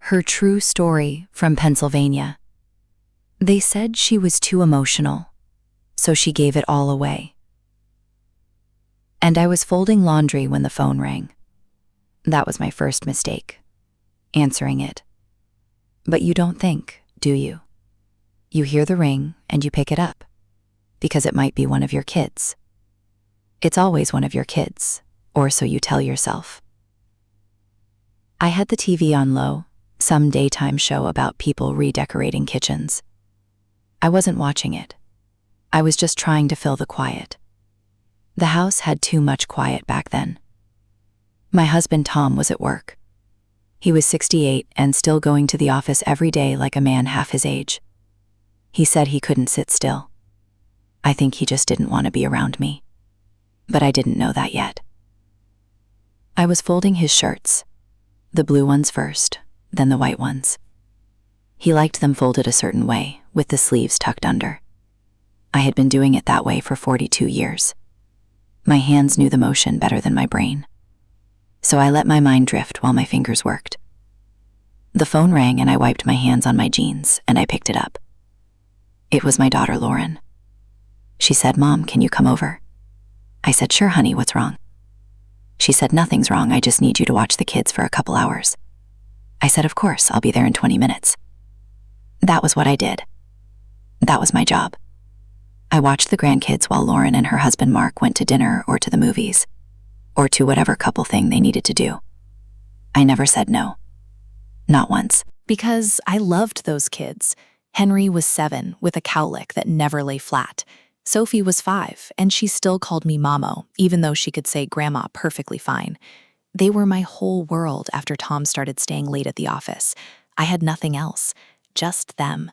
Her true story from Pennsylvania. They said she was too emotional, so she gave it all away. And I was folding laundry when the phone rang. That was my first mistake, answering it. But you don't think, do you? You hear the ring and you pick it up, because it might be one of your kids. It's always one of your kids, or so you tell yourself. I had the TV on low, some daytime show about people redecorating kitchens. I wasn't watching it. I was just trying to fill the quiet. The house had too much quiet back then. My husband Tom was at work. He was 68 and still going to the office every day like a man half his age. He said he couldn't sit still. I think he just didn't want to be around me. But I didn't know that yet. I was folding his shirts, the blue ones first, then the white ones. He liked them folded a certain way, with the sleeves tucked under. I had been doing it that way for 42 years. My hands knew the motion better than my brain. So I let my mind drift while my fingers worked. The phone rang and I wiped my hands on my jeans and I picked it up. It was my daughter, Lauren. She said, "Mom, can you come over?" I said, "Sure, honey, what's wrong?" She said, "Nothing's wrong, I just need you to watch the kids for a couple hours." I said, "Of course, I'll be there in 20 minutes. That was what I did. That was my job. I watched the grandkids while Lauren and her husband Mark went to dinner or to the movies, or to whatever couple thing they needed to do. I never said no. Not once. Because I loved those kids. Henry was 7 with a cowlick that never lay flat. Sophie was 5, and she still called me Mamo, even though she could say Grandma perfectly fine. They were my whole world after Tom started staying late at the office. I had nothing else, just them.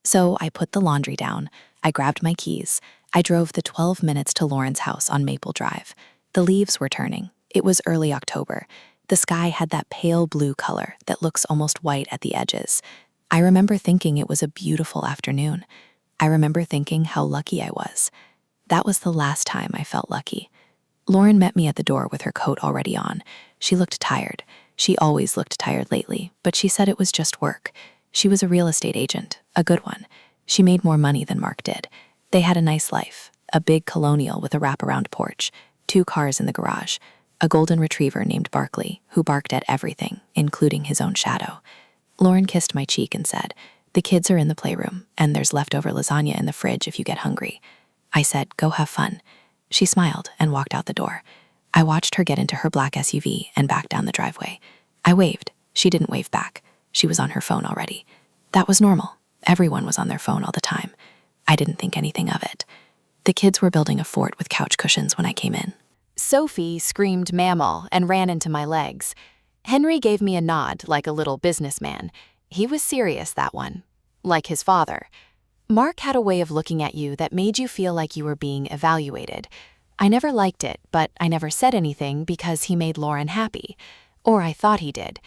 So I put the laundry down, I grabbed my keys, I drove the 12 minutes to Lauren's house on Maple Drive. The leaves were turning. It was early October. The sky had that pale blue color that looks almost white at the edges. I remember thinking it was a beautiful afternoon. I remember thinking how lucky I was. That was the last time I felt lucky. Lauren met me at the door with her coat already on. She looked tired. She always looked tired lately, but she said it was just work. She was a real estate agent, a good one. She made more money than Mark did. They had a nice life, a big colonial with a wraparound porch, 2 cars in the garage, a golden retriever named Barkley, who barked at everything, including his own shadow. Lauren kissed my cheek and said, "The kids are in the playroom, and there's leftover lasagna in the fridge if you get hungry." I said, "Go have fun." She smiled and walked out the door. I watched her get into her black SUV and back down the driveway. I waved. She didn't wave back. She was on her phone already. That was normal. Everyone was on their phone all the time. I didn't think anything of it. The kids were building a fort with couch cushions when I came in. Sophie screamed mammal and ran into my legs. Henry gave me a nod like a little businessman. He was serious, that one. Like his father. Mark had a way of looking at you that made you feel like you were being evaluated. I never liked it, but I never said anything because he made Lauren happy. Or I thought he did.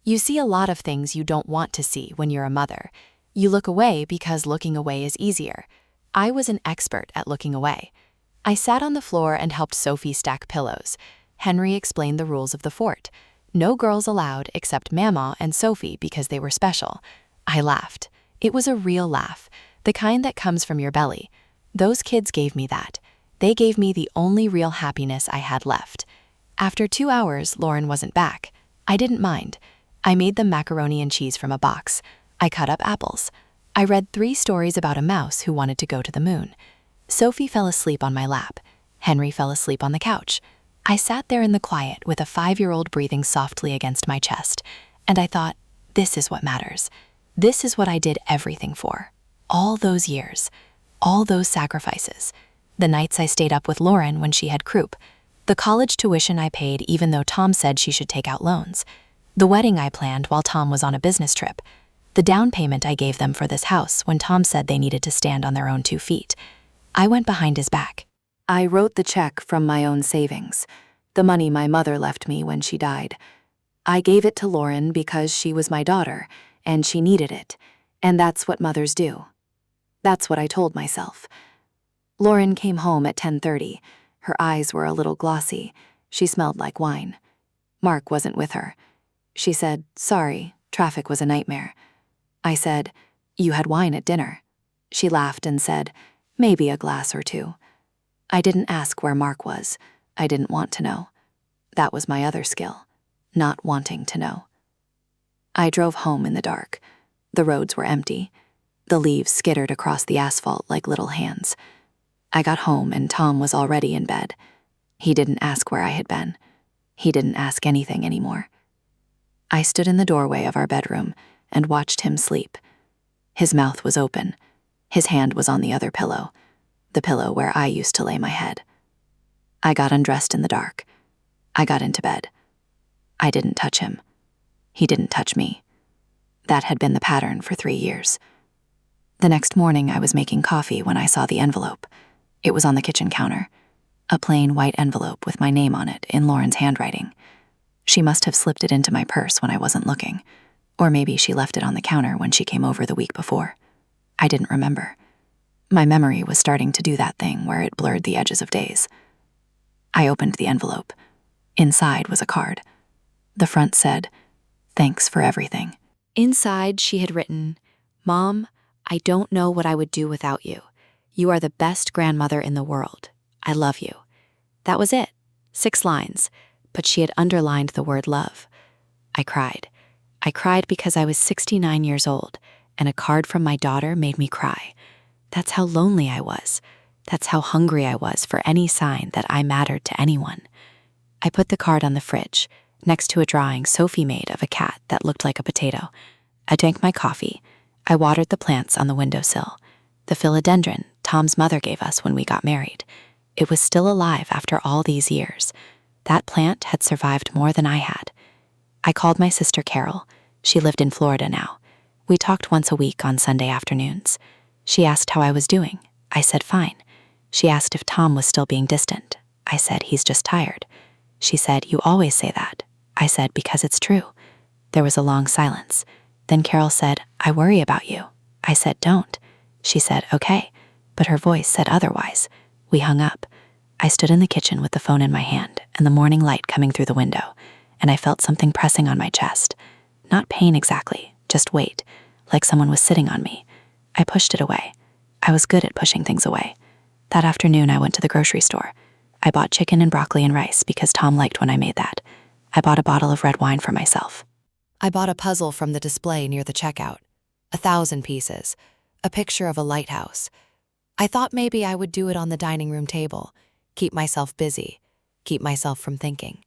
You see a lot of things you don't want to see when you're a mother. You look away because looking away is easier. I was an expert at looking away. I sat on the floor and helped Sophie stack pillows. Henry explained the rules of the fort. No girls allowed except Mama and Sophie because they were special. I laughed. It was a real laugh, the kind that comes from your belly. Those kids gave me that. They gave me the only real happiness I had left. After 2 hours, Lauren wasn't back. I didn't mind. I made them macaroni and cheese from a box. I cut up apples. I read 3 stories about a mouse who wanted to go to the moon. Sophie fell asleep on my lap. Henry fell asleep on the couch. I sat there in the quiet with a 5-year-old breathing softly against my chest, and I thought, this is what matters. This is what I did everything for. All those years. All those sacrifices. The nights I stayed up with Lauren when she had croup. The college tuition I paid even though Tom said she should take out loans. The wedding I planned while Tom was on a business trip. The down payment I gave them for this house when Tom said they needed to stand on their own 2 feet. I went behind his back. I wrote the check from my own savings, the money my mother left me when she died. I gave it to Lauren because she was my daughter, and she needed it, and that's what mothers do. That's what I told myself. Lauren came home at 10:30. Her eyes were a little glossy. She smelled like wine. Mark wasn't with her. She said, "Sorry, Traffic was a nightmare. I said, "You had wine at dinner." She laughed and said, "Maybe a glass or two." I didn't ask where Mark was. I didn't want to know. That was my other skill, not wanting to know. I drove home in the dark. The roads were empty. The leaves skittered across the asphalt like little hands. I got home and Tom was already in bed. He didn't ask where I had been. He didn't ask anything anymore. I stood in the doorway of our bedroom and watched him sleep. His mouth was open. His hand was on the other pillow, the pillow where I used to lay my head. I got undressed in the dark. I got into bed. I didn't touch him. He didn't touch me. That had been the pattern for 3 years. The next morning, I was making coffee when I saw the envelope. It was on the kitchen counter, a plain white envelope with my name on it in Lauren's handwriting. She must have slipped it into my purse when I wasn't looking, or maybe she left it on the counter when she came over the week before. I didn't remember. My memory was starting to do that thing where it blurred the edges of days. I opened the envelope. Inside was a card. The front said, "Thanks for everything." Inside, she had written, "Mom, I don't know what I would do without you. You are the best grandmother in the world. I love you." That was it. 6 lines, but she had underlined the word love. I cried. I cried because I was 69 years old, and a card from my daughter made me cry. That's how lonely I was. That's how hungry I was for any sign that I mattered to anyone. I put the card on the fridge, next to a drawing Sophie made of a cat that looked like a potato. I drank my coffee. I watered the plants on the windowsill. The philodendron Tom's mother gave us when we got married. It was still alive after all these years. That plant had survived more than I had. I called my sister Carol. She lived in Florida now. We talked once a week on Sunday afternoons. She asked how I was doing. I said fine. She asked if Tom was still being distant. I said he's just tired. She said, "You always say that." I said, "Because it's true." There was a long silence. Then Carol said, "I worry about you." I said, "Don't." She said, "Okay," but her voice said otherwise. We hung up. I stood in the kitchen with the phone in my hand and the morning light coming through the window, and I felt something pressing on my chest. Not pain exactly, just weight, like someone was sitting on me. I pushed it away. I was good at pushing things away. That afternoon, I went to the grocery store. I bought chicken and broccoli and rice because Tom liked when I made that. I bought a bottle of red wine for myself. I bought a puzzle from the display near the checkout. 1,000 pieces. A picture of a lighthouse. I thought maybe I would do it on the dining room table. Keep myself busy. Keep myself from thinking.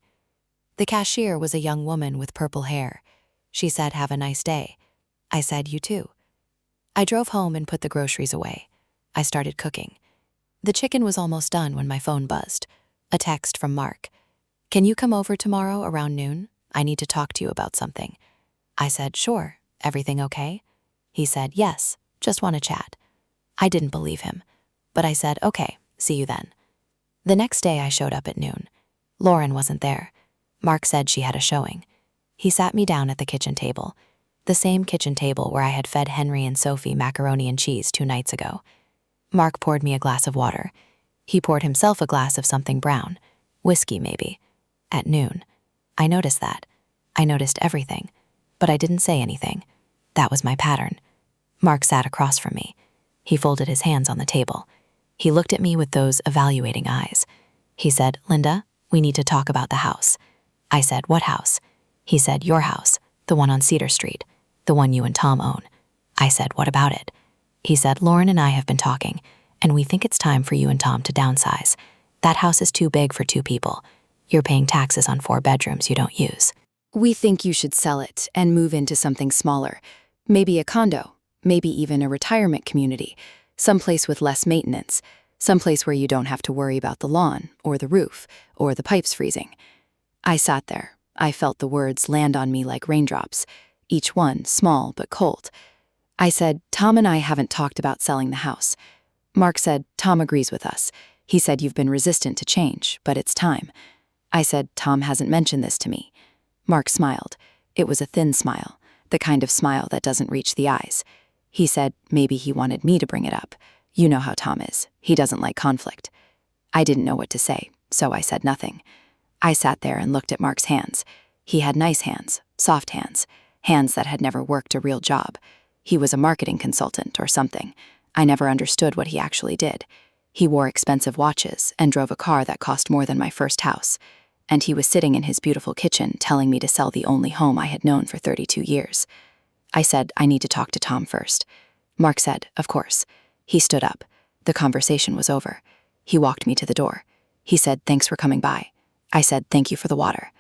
The cashier was a young woman with purple hair. She said, "Have a nice day." I said, "You too." I drove home and put the groceries away. I started cooking. The chicken was almost done when my phone buzzed. A text from Mark. "Can you come over tomorrow around noon? I need to talk to you about something." I said, "Sure. Everything okay?" He said, "Yes, just want to chat." I didn't believe him, but I said, "Okay, see you then." The next day I showed up at noon. Lauren wasn't there. Mark said she had a showing. He sat me down at the kitchen table, the same kitchen table where I had fed Henry and Sophie macaroni and cheese 2 nights ago. Mark poured me a glass of water. He poured himself a glass of something brown, whiskey maybe. At noon. I noticed that. I noticed everything, but I didn't say anything. That was my pattern. Mark sat across from me. He folded his hands on the table. He looked at me with those evaluating eyes. He said, "Linda, we need to talk about the house." I said, "What house?" He said, "Your house, the one on Cedar Street, the one you and Tom own." I said, "What about it?" He said, "Lauren and I have been talking, and we think it's time for you and Tom to downsize. That house is too big for 2 people. You're paying taxes on 4 bedrooms you don't use. We think you should sell it and move into something smaller, maybe a condo, maybe even a retirement community, someplace with less maintenance, someplace where you don't have to worry about the lawn or the roof or the pipes freezing." I sat there. I felt the words land on me like raindrops, each one small but cold. I said, "Tom and I haven't talked about selling the house." Mark said, "Tom agrees with us. He said you've been resistant to change, but it's time." I said, "Tom hasn't mentioned this to me." Mark smiled. It was a thin smile, the kind of smile that doesn't reach the eyes. He said maybe he wanted me to bring it up. You know how Tom is. He doesn't like conflict. I didn't know what to say, so I said nothing. I sat there and looked at Mark's hands. He had nice hands, soft hands, hands that had never worked a real job. He was a marketing consultant or something. I never understood what he actually did. He wore expensive watches and drove a car that cost more than my first house. And he was sitting in his beautiful kitchen telling me to sell the only home I had known for 32 years. I said, I need to talk to Tom first. Mark said, of course. He stood up. The conversation was over. He walked me to the door. He said, thanks for coming by. I said, thank you for the water.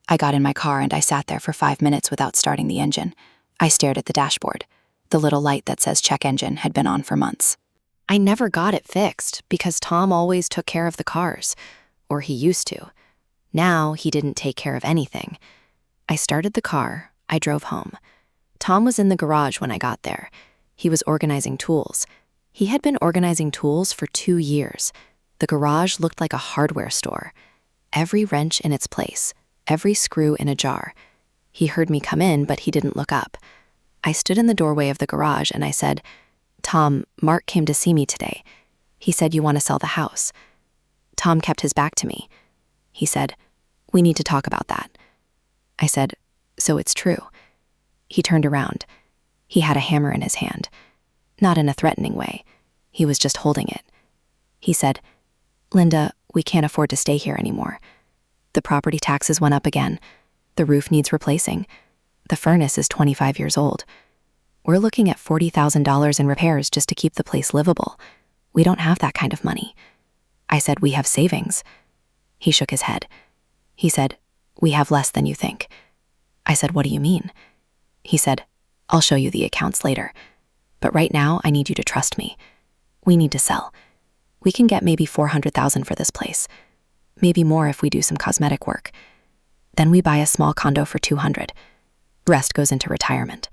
I got in my car and I sat there for 5 minutes without starting the engine. I stared at the dashboard. The little light that says check engine had been on for months. I never got it fixed because Tom always took care of the cars, or he used to. Now he didn't take care of anything. I started the car. I drove home. Tom was in the garage when I got there. He was organizing tools. He had been organizing tools for 2 years. The garage looked like a hardware store. Every wrench in its place, every screw in a jar. He heard me come in, but he didn't look up. I stood in the doorway of the garage and I said, Tom, Mark came to see me today. He said you want to sell the house. Tom kept his back to me. He said, we need to talk about that. I said, so it's true. He turned around. He had a hammer in his hand. Not in a threatening way. He was just holding it. He said, Linda, we can't afford to stay here anymore. The property taxes went up again. The roof needs replacing. The furnace is 25 years old. We're looking at $40,000 in repairs just to keep the place livable. We don't have that kind of money. I said, we have savings. He shook his head. He said, we have less than you think. I said, what do you mean? He said, I'll show you the accounts later. But right now, I need you to trust me. We need to sell. We can get maybe $400,000 for this place. Maybe more if we do some cosmetic work. Then we buy a small condo for $200,000. Rest goes into retirement.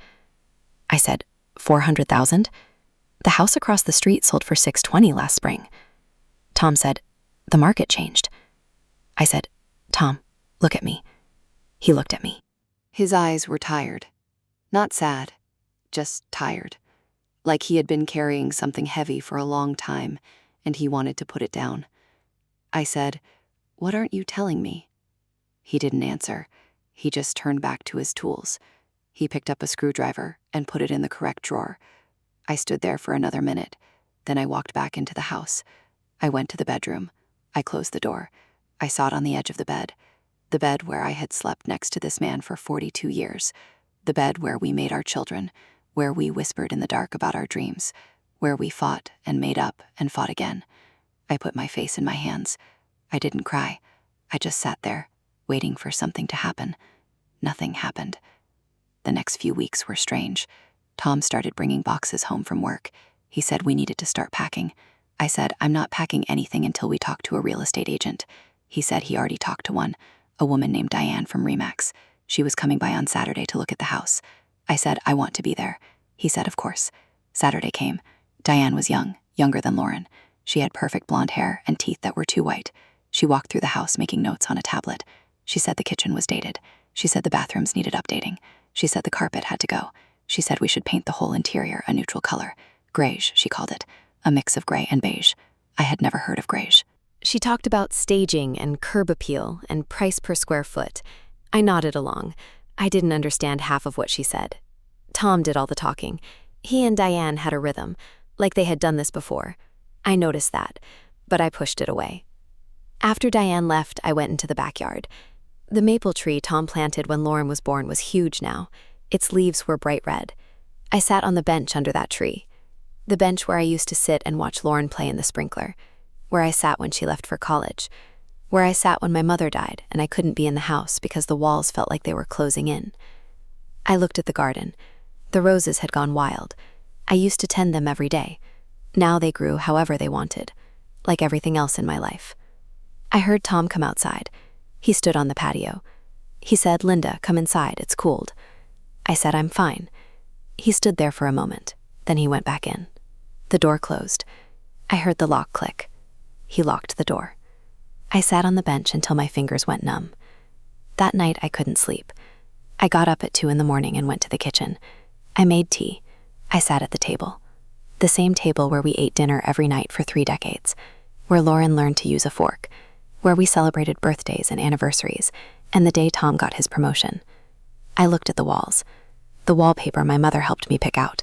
I said, $400,000? The house across the street sold for $620,000 last spring. Tom said, the market changed. I said, Tom, look at me. He looked at me. His eyes were tired. Not sad, just tired. Like he had been carrying something heavy for a long time, and he wanted to put it down. I said, what aren't you telling me? He didn't answer. He just turned back to his tools. He picked up a screwdriver and put it in the correct drawer. I stood there for another minute. Then I walked back into the house. I went to the bedroom. I closed the door. I sat on the edge of the bed where I had slept next to this man for 42 years, the bed where we made our children, where we whispered in the dark about our dreams, where we fought and made up and fought again. I put my face in my hands. I didn't cry. I just sat there, waiting for something to happen. Nothing happened. The next few weeks were strange. Tom started bringing boxes home from work. He said we needed to start packing. I said, I'm not packing anything until we talk to a real estate agent. He said he already talked to one, a woman named Diane from Remax. She was coming by on Saturday to look at the house. I said, I want to be there. He said, of course. Saturday came. Diane was young, younger than Lauren. She had perfect blonde hair and teeth that were too white. She walked through the house making notes on a tablet. She said the kitchen was dated. She said the bathrooms needed updating. She said the carpet had to go. She said we should paint the whole interior a neutral color. Greige, she called it. A mix of gray and beige. I had never heard of greige. She talked about staging and curb appeal and price per square foot. I nodded along. I didn't understand half of what she said. Tom did all the talking. He and Diane had a rhythm, like they had done this before. I noticed that, but I pushed it away. After Diane left, I went into the backyard. The maple tree Tom planted when Lauren was born was huge now. Its leaves were bright red. I sat on the bench under that tree. The bench where I used to sit and watch Lauren play in the sprinkler. Where I sat when she left for college. Where I sat when my mother died and I couldn't be in the house because the walls felt like they were closing in. I looked at the garden. The roses had gone wild. I used to tend them every day. Now they grew however they wanted, like everything else in my life. I heard Tom come outside. He stood on the patio. He said, Linda, come inside, it's cooled. I said, I'm fine. He stood there for a moment. Then he went back in. The door closed. I heard the lock click. He locked the door. I sat on the bench until my fingers went numb. That night I couldn't sleep. I got up at 2 in the morning and went to the kitchen. I made tea. I sat at the table. The same table where we ate dinner every night for 3 decades, where Lauren learned to use a fork, where we celebrated birthdays and anniversaries, and the day Tom got his promotion. I looked at the walls. The wallpaper my mother helped me pick out.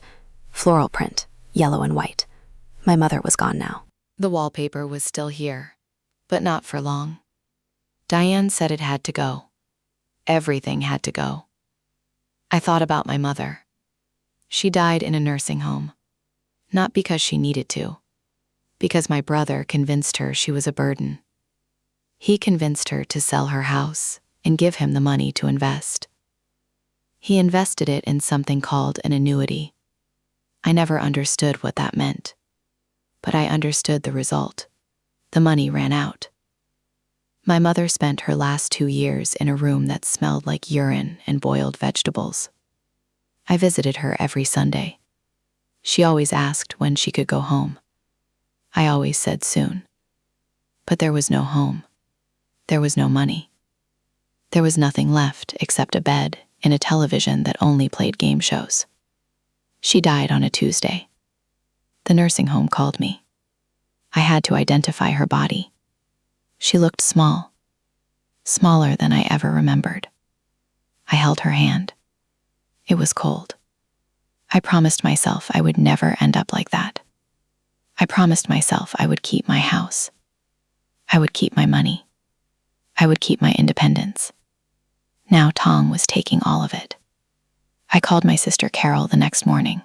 Floral print, yellow and white. My mother was gone now. The wallpaper was still here, but not for long. Diane said it had to go. Everything had to go. I thought about my mother. She died in a nursing home. Not because she needed to, because my brother convinced her she was a burden. He convinced her to sell her house and give him the money to invest. He invested it in something called an annuity. I never understood what that meant, but I understood the result. The money ran out. My mother spent her last 2 years in a room that smelled like urine and boiled vegetables. I visited her every Sunday. She always asked when she could go home. I always said soon. But there was no home. There was no money. There was nothing left except a bed and a television that only played game shows. She died on a Tuesday. The nursing home called me. I had to identify her body. She looked small, smaller than I ever remembered. I held her hand. It was cold. I promised myself I would never end up like that. I promised myself I would keep my house. I would keep my money. I would keep my independence. Now Tom was taking all of it. I called my sister Carol the next morning.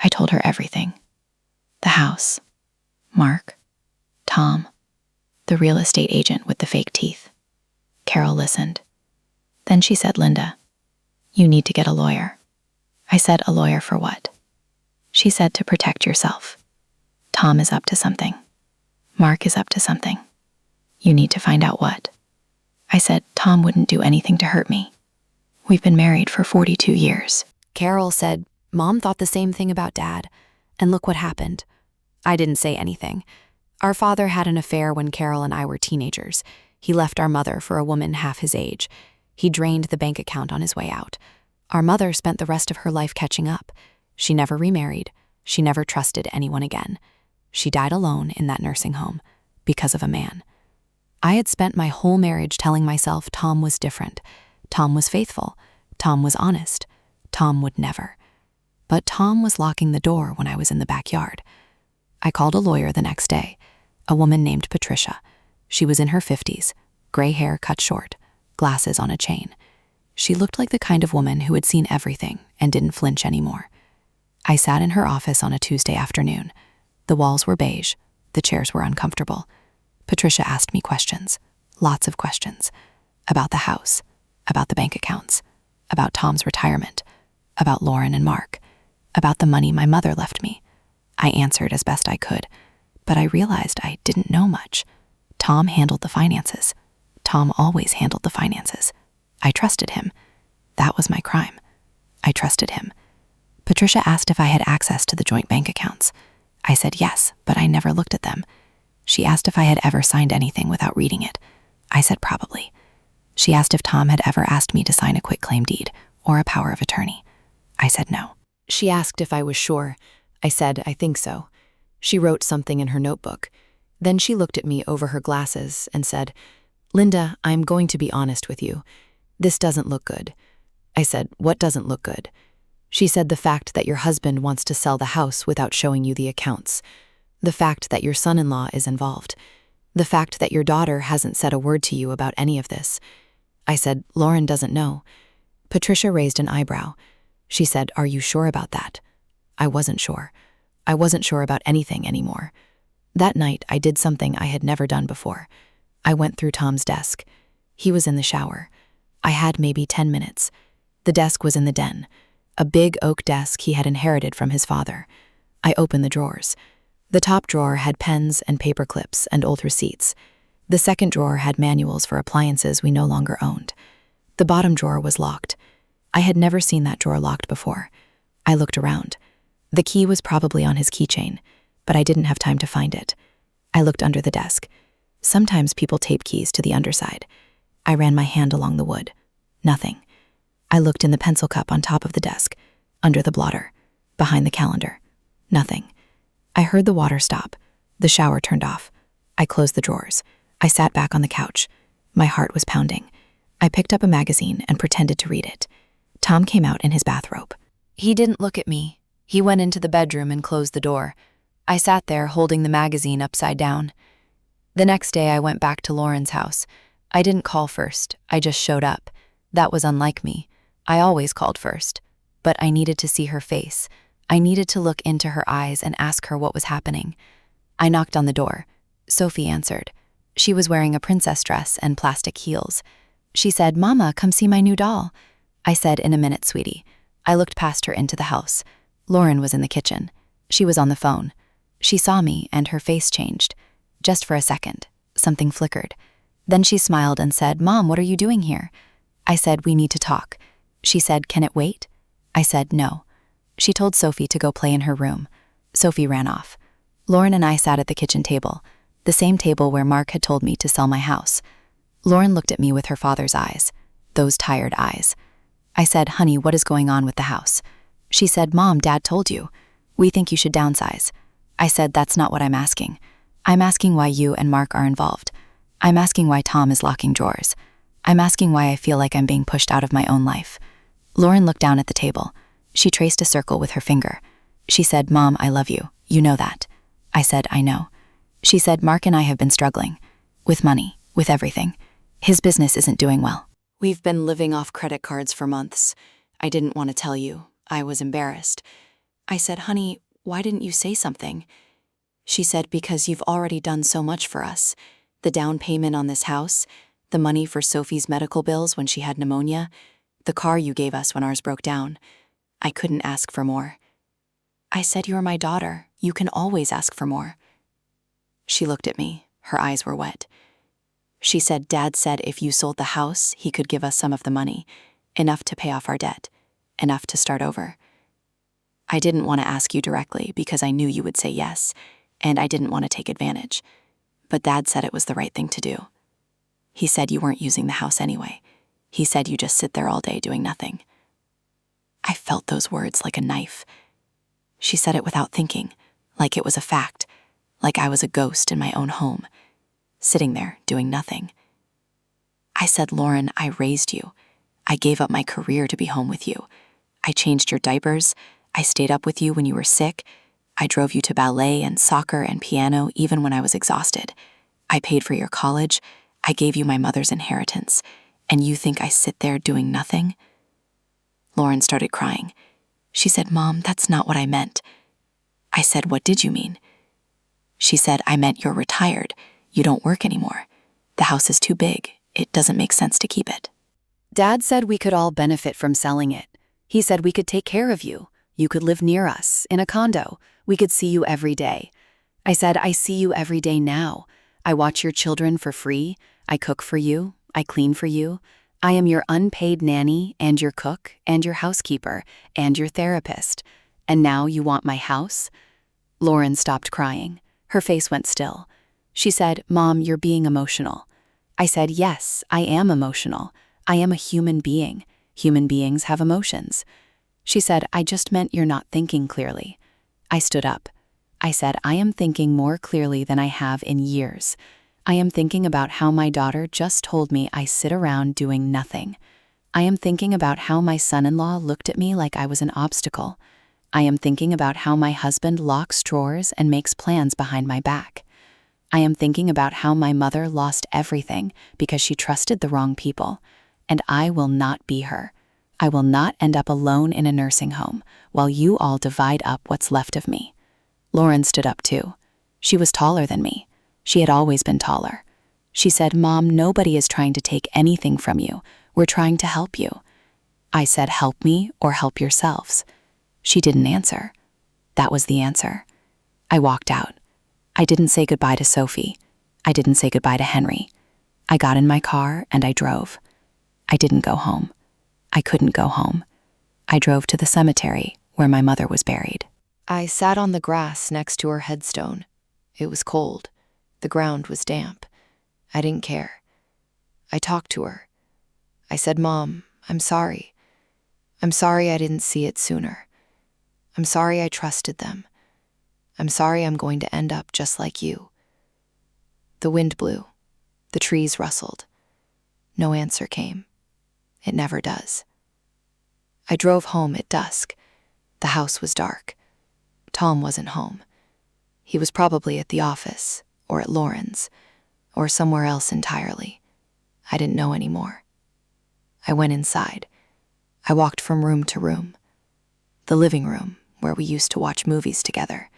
I told her everything. The house, Mark, Tom, the real estate agent with the fake teeth. Carol listened. Then she said, "Linda, you need to get a lawyer." I said, "A lawyer for what?" She said, "To protect yourself. Tom is up to something. Mark is up to something. You need to find out what." I said, "Tom wouldn't do anything to hurt me. We've been married for 42 years. Carol said, "Mom thought the same thing about Dad. And look what happened." I didn't say anything. Our father had an affair when Carol and I were teenagers. He left our mother for a woman half his age. He drained the bank account on his way out. Our mother spent the rest of her life catching up. She never remarried. She never trusted anyone again. She died alone in that nursing home because of a man. I had spent my whole marriage telling myself Tom was different. Tom was faithful. Tom was honest. Tom would never. But Tom was locking the door when I was in the backyard. I called a lawyer the next day, a woman named Patricia. She was in her 50s, gray hair cut short, glasses on a chain. She looked like the kind of woman who had seen everything and didn't flinch anymore. I sat in her office on a Tuesday afternoon. The walls were beige. The chairs were uncomfortable. Patricia asked me questions, lots of questions, about the house, about the bank accounts, about Tom's retirement, about Lauren and Mark, about the money my mother left me. I answered as best I could, but I realized I didn't know much. Tom handled the finances. Tom always handled the finances. I trusted him. That was my crime. I trusted him. Patricia asked if I had access to the joint bank accounts. I said yes, but I never looked at them. She asked if I had ever signed anything without reading it. I said probably. She asked if Tom had ever asked me to sign a quitclaim deed or a power of attorney. I said no. She asked if I was sure. I said I think so. She wrote something in her notebook. Then she looked at me over her glasses and said, "Linda, I'm going to be honest with you. This doesn't look good." I said, "What doesn't look good?" She said, "The fact that your husband wants to sell the house without showing you the accounts. The fact that your son-in-law is involved. The fact that your daughter hasn't said a word to you about any of this." I said, "Lauren doesn't know." Patricia raised an eyebrow. She said, "Are you sure about that?" I wasn't sure. I wasn't sure about anything anymore. That night, I did something I had never done before. I went through Tom's desk. He was in the shower. I had maybe 10 minutes. The desk was in the den, a big oak desk he had inherited from his father. I opened the drawers. The top drawer had pens and paper clips and old receipts. The second drawer had manuals for appliances we no longer owned. The bottom drawer was locked. I had never seen that drawer locked before. I looked around. The key was probably on his keychain, but I didn't have time to find it. I looked under the desk. Sometimes people tape keys to the underside. I ran my hand along the wood. Nothing. I looked in the pencil cup on top of the desk, under the blotter, behind the calendar. Nothing. I heard the water stop. The shower turned off. I closed the drawers. I sat back on the couch. My heart was pounding. I picked up a magazine and pretended to read it. Tom came out in his bathrobe. He didn't look at me. He went into the bedroom and closed the door. I sat there holding the magazine upside down. The next day I went back to Lauren's house. I didn't call first, I just showed up. That was unlike me. I always called first. But I needed to see her face. I needed to look into her eyes and ask her what was happening. I knocked on the door. Sophie answered. She was wearing a princess dress and plastic heels. She said, "Mama, come see my new doll." I said, "In a minute, sweetie." I looked past her into the house. Lauren was in the kitchen. She was on the phone. She saw me and her face changed. Just for a second, something flickered. Then she smiled and said, "Mom, what are you doing here?" I said, "We need to talk." She said, "Can it wait?" I said, "No." She told Sophie to go play in her room. Sophie ran off. Lauren and I sat at the kitchen table, the same table where Mark had told me to sell my house. Lauren looked at me with her father's eyes, those tired eyes. I said, "Honey, what is going on with the house?" She said, "Mom, Dad told you. We think you should downsize." I said, "That's not what I'm asking. I'm asking why you and Mark are involved. I'm asking why Tom is locking drawers. I'm asking why I feel like I'm being pushed out of my own life." Lauren looked down at the table. She traced a circle with her finger. She said, "Mom, I love you. You know that." I said, "I know." She said, "Mark and I have been struggling. With money, with everything. His business isn't doing well. We've been living off credit cards for months. I didn't want to tell you. I was embarrassed." I said, "Honey, why didn't you say something?" She said, "Because you've already done so much for us. The down payment on this house, the money for Sophie's medical bills when she had pneumonia, the car you gave us when ours broke down. I couldn't ask for more." I said, "You're my daughter. You can always ask for more." She looked at me. Her eyes were wet. She said, "Dad said if you sold the house, he could give us some of the money, enough to pay off our debt, enough to start over." I didn't want to ask you directly because I knew you would say yes, and I didn't want to take advantage. But Dad said it was the right thing to do. He said you weren't using the house anyway. He said you just sit there all day doing nothing. I felt those words like a knife. She said it without thinking, like it was a fact, like I was a ghost in my own home, sitting there doing nothing. I said, "Lauren, I raised you. I gave up my career to be home with you. I changed your diapers. I stayed up with you when you were sick. I drove you to ballet and soccer and piano even when I was exhausted. I paid for your college. I gave you my mother's inheritance. And you think I sit there doing nothing?" Lauren started crying. She said, "Mom, that's not what I meant." I said, "What did you mean?" She said, "I meant you're retired. You don't work anymore. The house is too big. It doesn't make sense to keep it. Dad said we could all benefit from selling it. He said we could take care of you. You could live near us, in a condo. We could see you every day." I said, "I see you every day now. I watch your children for free. I cook for you. I clean for you. I am your unpaid nanny and your cook and your housekeeper and your therapist. And now you want my house?" Lauren stopped crying. Her face went still. She said, "Mom, you're being emotional." I said, "Yes, I am emotional. I am a human being. Human beings have emotions." She said, "I just meant you're not thinking clearly." I stood up. I said, "I am thinking more clearly than I have in years. I am thinking about how my daughter just told me I sit around doing nothing. I am thinking about how my son-in-law looked at me like I was an obstacle. I am thinking about how my husband locks drawers and makes plans behind my back. I am thinking about how my mother lost everything because she trusted the wrong people, and I will not be her. I will not end up alone in a nursing home while you all divide up what's left of me." Lauren stood up too. She was taller than me. She had always been taller. She said, "Mom, nobody is trying to take anything from you. We're trying to help you." I said, "Help me or help yourselves." She didn't answer. That was the answer. I walked out. I didn't say goodbye to Sophie. I didn't say goodbye to Henry. I got in my car and I drove. I didn't go home. I couldn't go home. I drove to the cemetery where my mother was buried. I sat on the grass next to her headstone. It was cold. The ground was damp. I didn't care. I talked to her. I said, "Mom, I'm sorry. I'm sorry I didn't see it sooner. I'm sorry I trusted them. I'm sorry I'm going to end up just like you." The wind blew. The trees rustled. No answer came. It never does. I drove home at dusk. The house was dark. Tom wasn't home. He was probably at the office, or at Lauren's, or somewhere else entirely. I didn't know anymore. I went inside. I walked from room to room. The living room, where we used to watch movies together.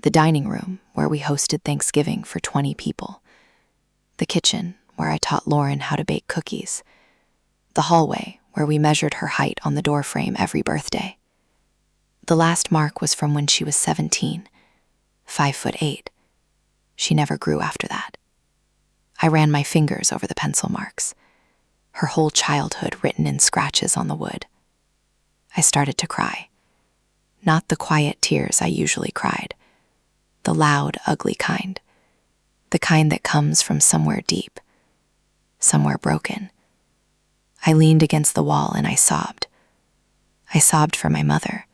The dining room, where we hosted Thanksgiving for 20 people. The kitchen, where I taught Lauren how to bake cookies. The hallway, where we measured her height on the doorframe every birthday. The last mark was from when she was 17, 5'8". She never grew after that. I ran my fingers over the pencil marks, her whole childhood written in scratches on the wood. I started to cry. Not the quiet tears I usually cried, the loud, ugly kind. The kind that comes from somewhere deep, somewhere broken. I leaned against the wall and I sobbed. I sobbed for my mother.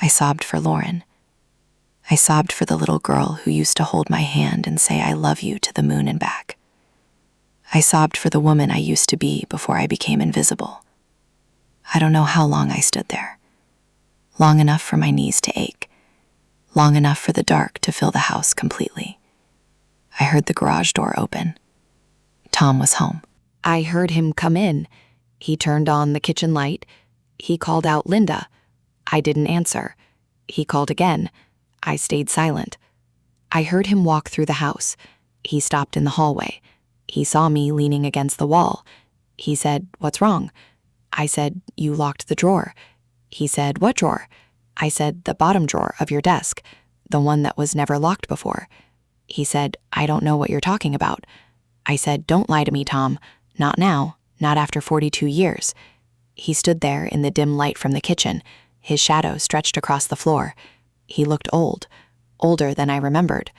I sobbed for Lauren. I sobbed for the little girl who used to hold my hand and say I love you to the moon and back. I sobbed for the woman I used to be before I became invisible. I don't know how long I stood there. Long enough for my knees to ache. Long enough for the dark to fill the house completely. I heard the garage door open. Tom was home. I heard him come in. He turned on the kitchen light. He called out, "Linda." I didn't answer. He called again. I stayed silent. I heard him walk through the house. He stopped in the hallway. He saw me leaning against the wall. He said, "What's wrong?" I said, "You locked the drawer." He said, "What drawer?" I said, "The bottom drawer of your desk, the one that was never locked before." He said, "I don't know what you're talking about." I said, "Don't lie to me, Tom. Not now, not after 42 years. He stood there in the dim light from the kitchen, his shadow stretched across the floor. He looked old, older than I remembered.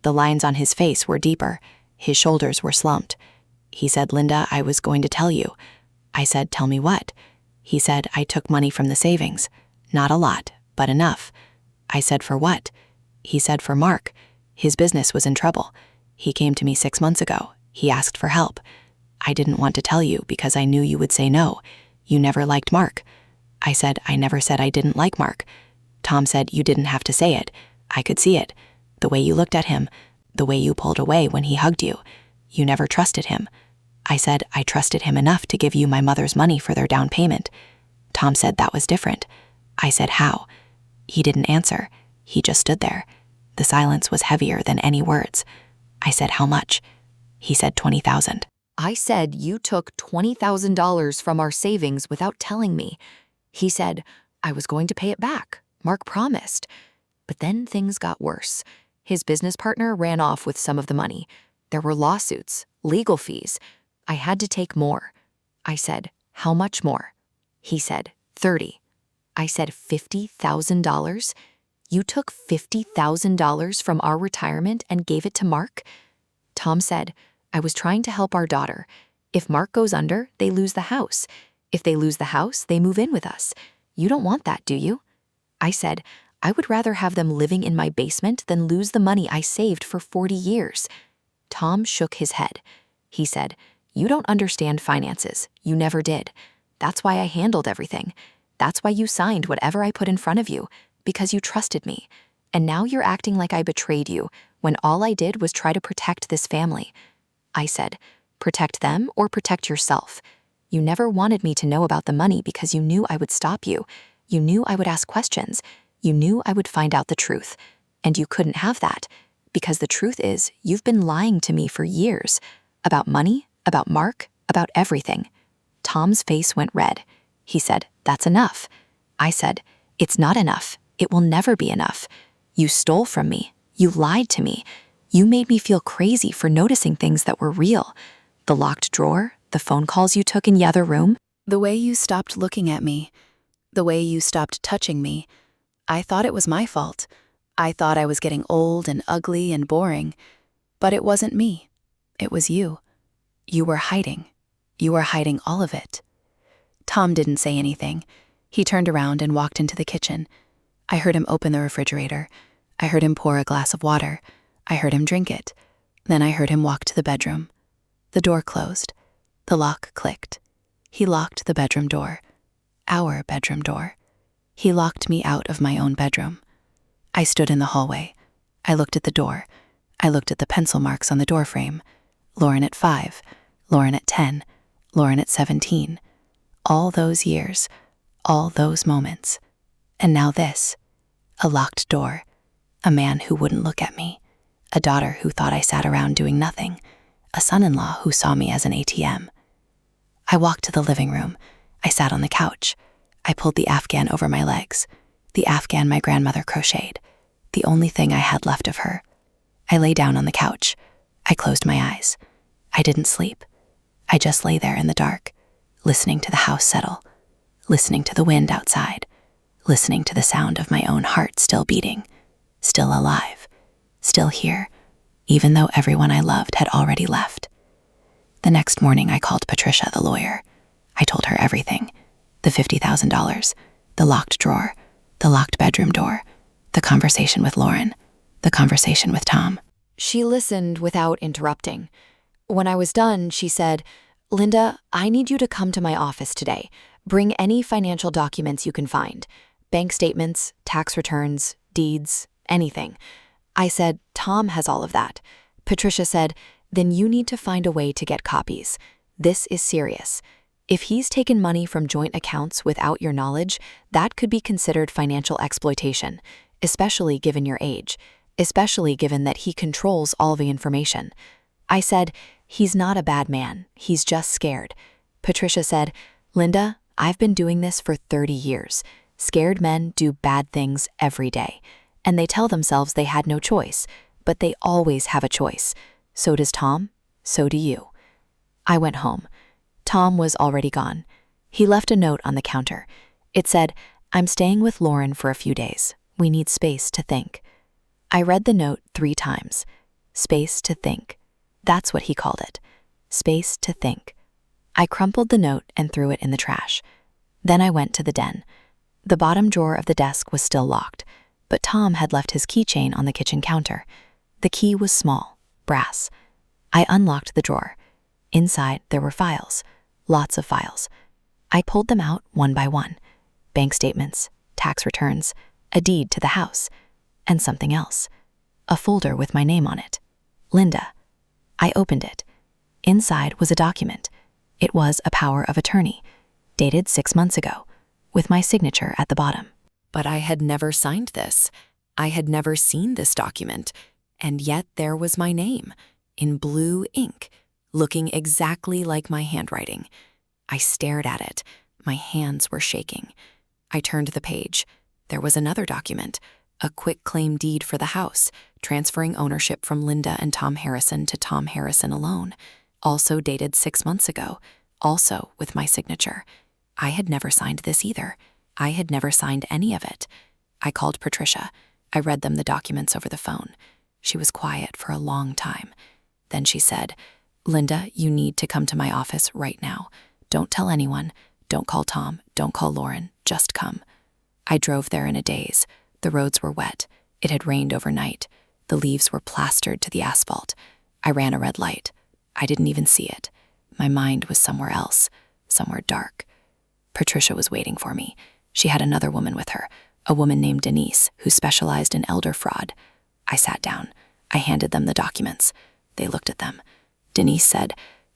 The lines on his face were deeper. His shoulders were slumped. He said, "Linda, I was going to tell you." I said, "Tell me what?" He said, "I took money from the savings. Not a lot, but enough." I said, "For what?" He said, "For Mark. His business was in trouble. He came to me 6 months ago. He asked for help. I didn't want to tell you because I knew you would say no. You never liked Mark." I said, "I never said I didn't like Mark." Tom said, "You didn't have to say it. I could see it. The way you looked at him, the way you pulled away when he hugged you. You never trusted him." I said, "I trusted him enough to give you my mother's money for their down payment." Tom said that was different. I said, "How?" He didn't answer. He just stood there. The silence was heavier than any words. I said, "How much?" He said, $20,000. I said you took $20,000 from our savings without telling me. He said, "I was going to pay it back. Mark promised." But then things got worse. His business partner ran off with some of the money. There were lawsuits, legal fees. I had to take more. I said, "How much more?" He said, 30. I said, $50,000? You took $50,000 from our retirement and gave it to Mark? Tom said, "I was trying to help our daughter. If Mark goes under, they lose the house. If they lose the house, they move in with us. You don't want that, do you?" I said, "I would rather have them living in my basement than lose the money I saved for 40 years. Tom shook his head. He said, "You don't understand finances. You never did. That's why I handled everything. That's why you signed whatever I put in front of you, because you trusted me. And now you're acting like I betrayed you, when all I did was try to protect this family." I said, "Protect them or protect yourself? You never wanted me to know about the money because you knew I would stop you. You knew I would ask questions. You knew I would find out the truth. And you couldn't have that, because the truth is you've been lying to me for years. About money, about Mark, about everything." Tom's face went red. He said, "That's enough." I said, "It's not enough. It will never be enough. You stole from me. You lied to me. You made me feel crazy for noticing things that were real. The locked drawer, the phone calls you took in the other room. The way you stopped looking at me. The way you stopped touching me. I thought it was my fault. I thought I was getting old and ugly and boring. But it wasn't me. It was you. You were hiding. You were hiding all of it." Tom didn't say anything. He turned around and walked into the kitchen. I heard him open the refrigerator. I heard him pour a glass of water. I heard him drink it. Then I heard him walk to the bedroom. The door closed. The lock clicked. He locked the bedroom door. our bedroom door. He locked me out of my own bedroom. I stood in the hallway. I looked at the door. I looked at the pencil marks on the doorframe. Lauren at 5, Lauren at 10, Lauren at 17. All those years, all those moments. And now this. A locked door. A man who wouldn't look at me. A daughter who thought I sat around doing nothing. A son-in-law who saw me as an ATM. I walked to the living room. I sat on the couch. I pulled the Afghan over my legs. The Afghan my grandmother crocheted. The only thing I had left of her. I lay down on the couch. I closed my eyes. I didn't sleep. I just lay there in the dark, listening to the house settle, listening to the wind outside, listening to the sound of my own heart still beating, still alive, still here, even though everyone I loved had already left. The next morning I called Patricia, the lawyer. I told her everything. The $50,000, the locked drawer, the locked bedroom door, the conversation with Lauren, the conversation with Tom. She listened without interrupting. When I was done, she said, "Linda, I need you to come to my office today. Bring any financial documents you can find. Bank statements, tax returns, deeds, anything." I said, "Tom has all of that." Patricia said, "Then you need to find a way to get copies. This is serious. If he's taken money from joint accounts without your knowledge, that could be considered financial exploitation, especially given your age, especially given that he controls all the information." I said, "He's not a bad man. He's just scared." Patricia said, "Linda, I've been doing this for 30 years. Scared men do bad things every day, and they tell themselves they had no choice, but they always have a choice. So does Tom. So do you." I went home. Tom was already gone. He left a note on the counter. It said, "I'm staying with Lauren for a few days. We need space to think." I read the note 3 times. Space to think. That's what he called it. Space to think. I crumpled the note and threw it in the trash. Then I went to the den. The bottom drawer of the desk was still locked, but Tom had left his keychain on the kitchen counter. The key was small, brass. I unlocked the drawer. Inside, there were files. Lots of files. I pulled them out one by one. Bank statements, tax returns, a deed to the house, and something else. A folder with my name on it. Linda. I opened it. Inside was a document. It was a power of attorney, dated 6 months ago, with my signature at the bottom. But I had never signed this. I had never seen this document. And yet there was my name, in blue ink, looking exactly like my handwriting. I stared at it. My hands were shaking. I turned the page. There was another document, a quitclaim deed for the house, transferring ownership from Linda and Tom Harrison to Tom Harrison alone, also dated 6 months ago, also with my signature. I had never signed this either. I had never signed any of it. I called Patricia. I read them the documents over the phone. She was quiet for a long time. Then she said, "Linda, you need to come to my office right now. Don't tell anyone. Don't call Tom. Don't call Lauren. Just come." I drove there in a daze. The roads were wet. It had rained overnight. The leaves were plastered to the asphalt. I ran a red light. I didn't even see it. My mind was somewhere else, somewhere dark. Patricia was waiting for me. She had another woman with her, a woman named Denise, who specialized in elder fraud. I sat down. I handed them the documents. They looked at them. Denise said,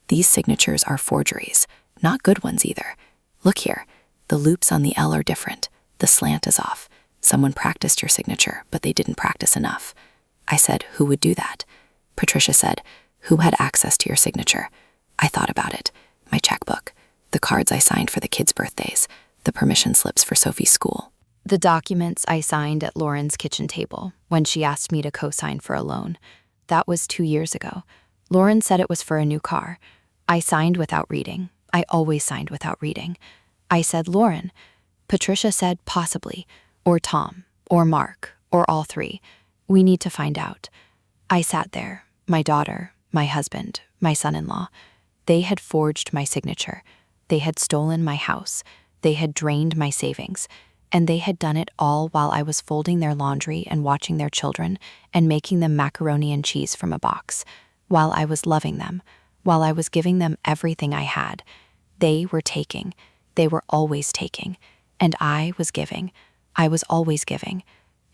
"These signatures are forgeries, not good ones either. Look here, the loops on the L are different. The slant is off. Someone practiced your signature, but they didn't practice enough." I said, "Who would do that?" Patricia said, "Who had access to your signature?" I thought about it. My checkbook, the cards I signed for the kids' birthdays, the permission slips for Sophie's school. The documents I signed at Lauren's kitchen table when she asked me to co-sign for a loan. That was 2 years ago. Lauren said it was for a new car. I signed without reading. I always signed without reading. I said, "Lauren." Patricia said, "Possibly. Or Tom. Or Mark. Or all 3. We need to find out." I sat there, my daughter, my husband, my son-in-law. They had forged my signature. They had stolen my house. They had drained my savings. And they had done it all while I was folding their laundry and watching their children and making them macaroni and cheese from a box, while I was loving them, while I was giving them everything I had. They were taking. They were always taking, and I was giving. I was always giving.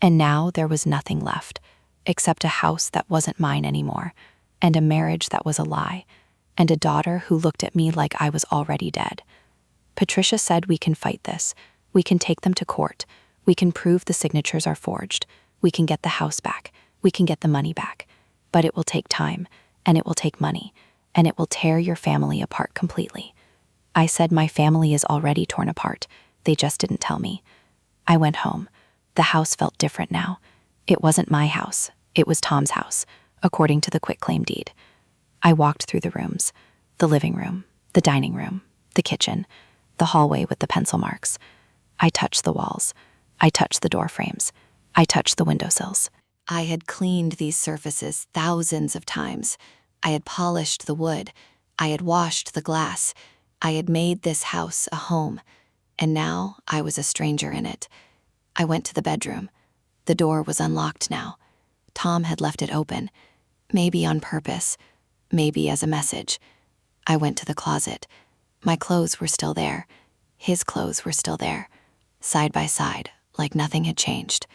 And now there was nothing left, except a house that wasn't mine anymore, and a marriage that was a lie, and a daughter who looked at me like I was already dead. Patricia said, we can fight this. We can take them to court. We can prove the signatures are forged. We can get the house back. We can get the money back. But it will take time, and it will take money, and it will tear your family apart completely. I said, my family is already torn apart. They just didn't tell me. I went home. The house felt different now. It wasn't my house. It was Tom's house, according to the quitclaim deed. I walked through the rooms, the living room, the dining room, the kitchen, the hallway with the pencil marks. I touched the walls. I touched the door frames. I touched the windowsills. I had cleaned these surfaces thousands of times. I had polished the wood. I had washed the glass. I had made this house a home. And now I was a stranger in it. I went to the bedroom. The door was unlocked now. Tom had left it open, maybe on purpose, maybe as a message. I went to the closet. My clothes were still there. His clothes were still there, side by side, like nothing had changed.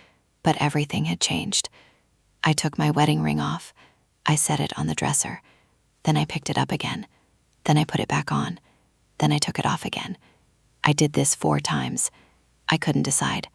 But everything had changed. I took my wedding ring off. I set it on the dresser. Then I picked it up again. Then I put it back on. Then I took it off again. I did this 4 times. I couldn't decide.